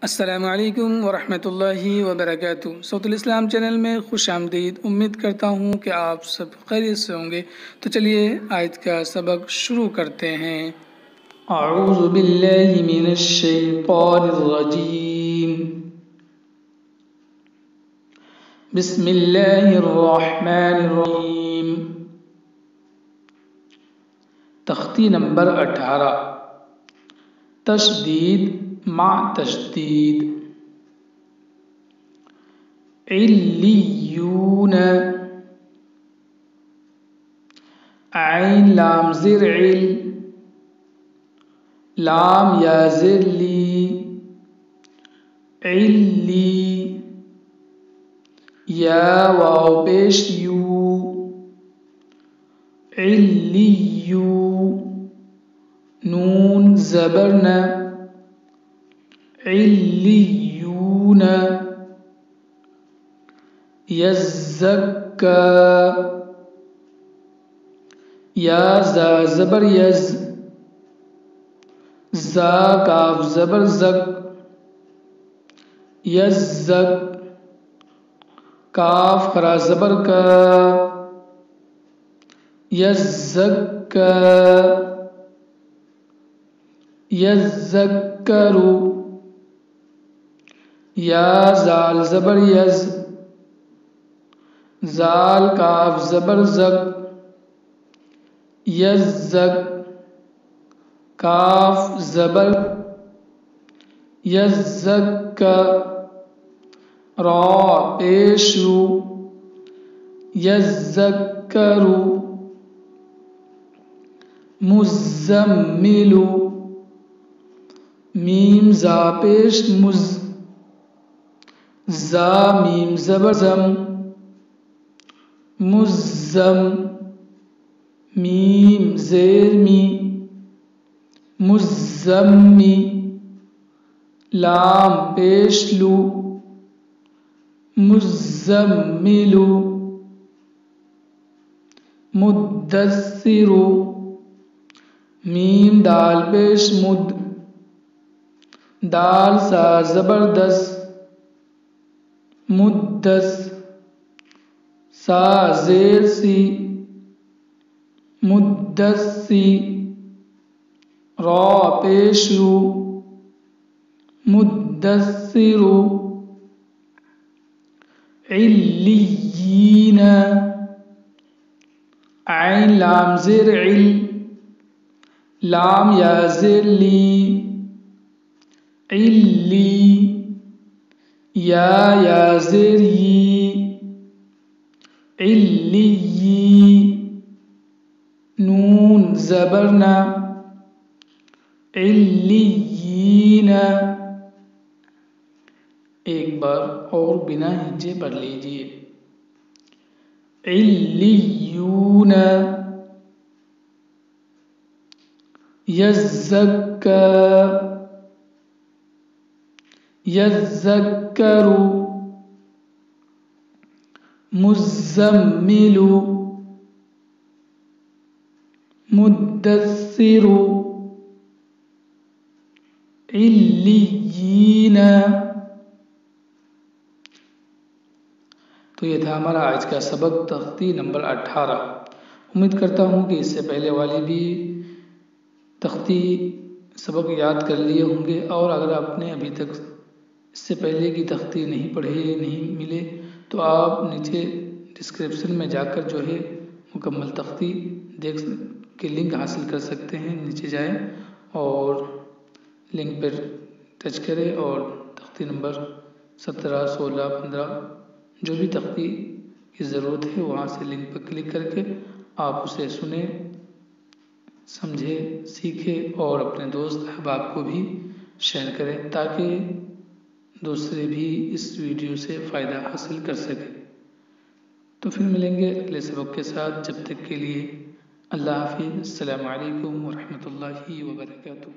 السلام علیکم ورحمۃ اللہ وبرکاتہ۔ صوت الاسلام چینل میں خوش آمدید۔ امید کرتا ہوں کہ آپ سب خیریت سے ہوں گے۔ تو چلیے آیت کا سبق شروع کرتے ہیں۔ اعوذ باللہ من الشیطان الرجیم، بسم اللہ الرحمن الرحیم۔ تختی نمبر 18، تشدید مع تشدید۔ علیون، عین لام زر عل، لام یا زر لی، علی، یا واو پیش یو، علیو، نون زبر ن، علیون۔ یزکا، یا زا زبر یز، زا کاف زبر زک، یزک، کاف خرا زبر کا، یزکا، یذکرو، یا زال زبر یز، زال کاف زبر زک، یزک، کاف زبر، یزک، را پیش رو، یذکرو، مزملو، میم زا پیش مز، زا میم زبر زم، مزم، میم زیر می، مزمی، لام پیش لو، مزملو، مدثرو، میم دال پیش مد، دال سا زبردست، مدس، سا زیر سی، مدسی، را پیش رو، مدثرو، علیین، عین لام زیر عل، لام یا زیر لی، علی، یا زیر یی، علی، نون زبر ن، علیین۔ ایک بار اور بنا ہجے پڑھ لیجیے۔ علیون، یزکا، یذکرو، مزملو، مدثرو، علیین۔ تو یہ تھا ہمارا آج کا سبق، تختی نمبر 18۔ امید کرتا ہوں کہ اس سے پہلے والی بھی تختی سبق یاد کر لیے ہوں گے، اور اگر آپ نے ابھی تک اس سے پہلے کی تختی نہیں پڑھی، نہیں ملے، تو آپ نیچے ڈسکرپشن میں جا کر جو ہے مکمل تختی دیکھ کے لنک حاصل کر سکتے ہیں۔ نیچے جائیں اور لنک پر ٹچ کریں اور تختی نمبر 17، 16، 15 جو بھی تختی کی ضرورت ہے وہاں سے لنک پر کلک کر کے آپ اسے سنیں، سمجھیں، سیکھیں اور اپنے دوست احباب کو بھی شیئر کریں تاکہ دوسرے بھی اس ویڈیو سے فائدہ حاصل کر سکیں۔ تو پھر ملیں گے اگلے سبق کے ساتھ، جب تک کے لیے اللہ حافظ۔ السلام علیکم ورحمۃ اللہ وبرکاتہ۔